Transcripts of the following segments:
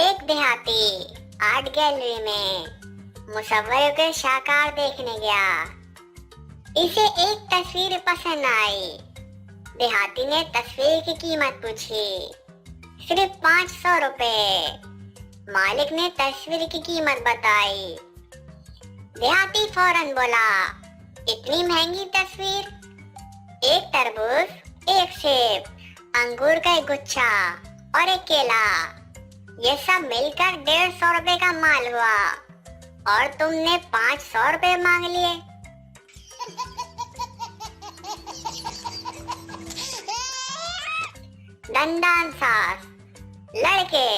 एक देहाती art gallery में मुसव्वरों के शाकार देखने गया। इसे एक तस्वीर पसंद आई। देहाती ने तस्वीर की कीमत पूछी। सिर्फ 500 रुपए। मालिक ने तस्वीर की कीमत बताई। देहाती फौरन बोला, इतनी महंगी तस्वीर? एक तरबूज, एक सेब, अंगूर का एक गुच्छा और एक केला, ये सब मिलकर 150 रुपए का माल हुआ और तुमने 500 रुपए मांग लिए। दंदान सास, लड़के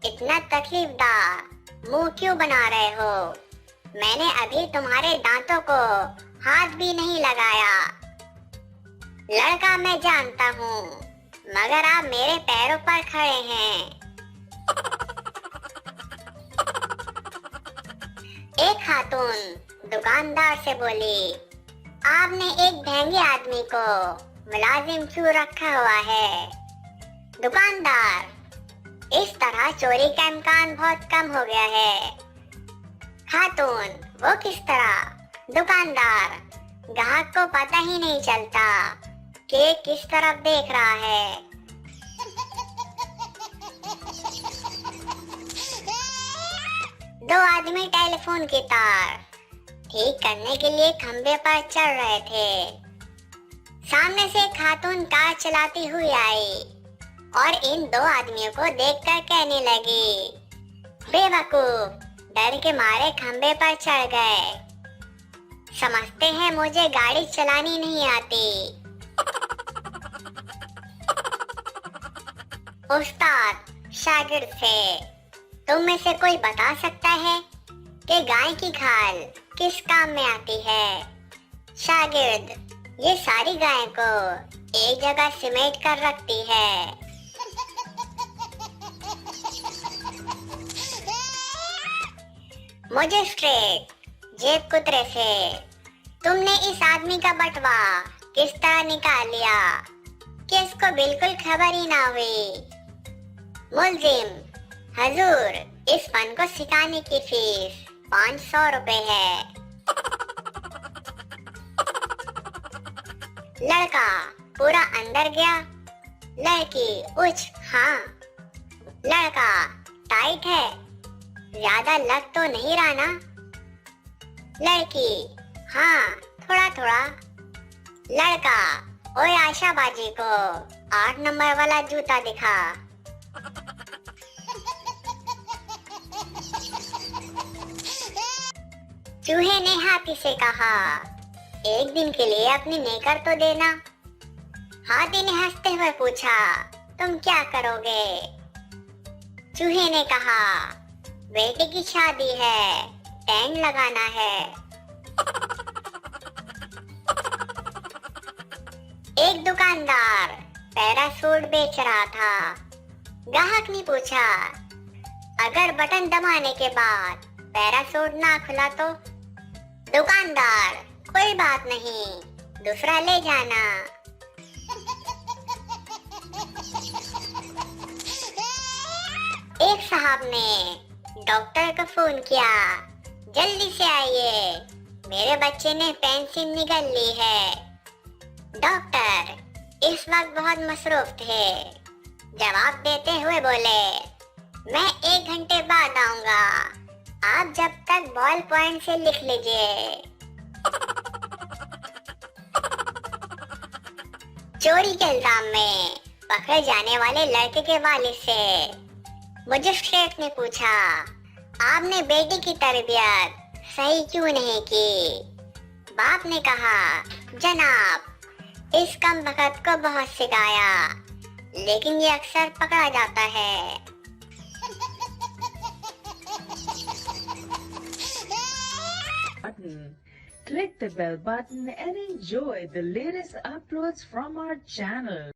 इतना तकलीफदार मुंह क्यों बना रहे हो? मैंने अभी तुम्हारे दांतों को हाथ भी नहीं लगाया। लड़का, मैं जानता हूँ, मगर आप मेरे पैरों पर खड़े हैं। एक खातून दुकानदार से बोली, आपने एक ढेंगे आदमी को मुलाजिम क्यों रखा हुआ है? दुकानदार, इस तरह चोरी का इम्कान बहुत कम हो गया है। खातून, वो किस तरह? दुकानदार, ग्राहक को पता ही नहीं चलता कि किस तरफ देख रहा है। दो आदमी टेलीफोन की तार ठीक करने के लिए खंबे पर चढ़ रहे थे। सामने से खातून कार चलाती हुई आई और इन दो आदमियों को देखकर कहने लगी, बेवकूफ, डर के मारे खंबे पर चढ़ गए। समझते हैं मुझे गाड़ी चलानी नहीं आती। उस्ताद शागिर्द से, तुम में से कोई बता सकता है कि गाय की खाल किस काम में आती है? शागिर्द, ये सारी गायों को एक जगह सिमेट कर रखती है। मजिस्ट्रेट, जेब कुतरे से, तुमने इस आदमी का बटवा किस तरह निकाल लिया कि इसको बिल्कुल खबर ही ना हुई? मुल्जिम, हजूर, इस फन को सिखाने की फीस 500 रुपए है। लड़का पूरा अंदर गया। लड़की, उच, हाँ। लड़का, टाइट है, ज्यादा लग तो नहीं रहा ना? लड़की, हाँ, थोड़ा थोड़ा। लड़का, ओए आशाबाजी को 8 नंबर वाला जूता दिखा। चूहे ने हाथी से कहा, एक दिन के लिए अपनी नेकर तो देना। हाथी ने हंसते हुए पूछा, तुम क्या करोगे? चूहे ने कहा, बेटे की शादी है, टेंट लगाना है। एक दुकानदार पैरासूट बेच रहा था। ग्राहक ने पूछा, अगर बटन दबाने के बाद पैरासूट ना खुला तो? दुकानदार, कोई बात नहीं, दूसरा ले जाना। एक साहब ने डॉक्टर को फोन किया, जल्दी से आइए, मेरे बच्चे ने पेंसिल निगल ली है। डॉक्टर इस वक्त बहुत मसरूफ थे। जवाब देते हुए बोले, मैं 1 घंटे बाद आऊंगा, आप जब तक बॉल पॉइंट से लिख लीजिए। चोरी के इल्जाम में पकड़े जाने वाले लड़के के वालिद से मजिस्ट्रेट ने पूछा, आपने बेटी की तरबियत सही क्यों नहीं की? बाप ने कहा, जनाब, इस कम बखत को बहुत सिखाया, लेकिन ये अक्सर पकड़ा जाता है। Click the bell button and enjoy the latest uploads from our channel.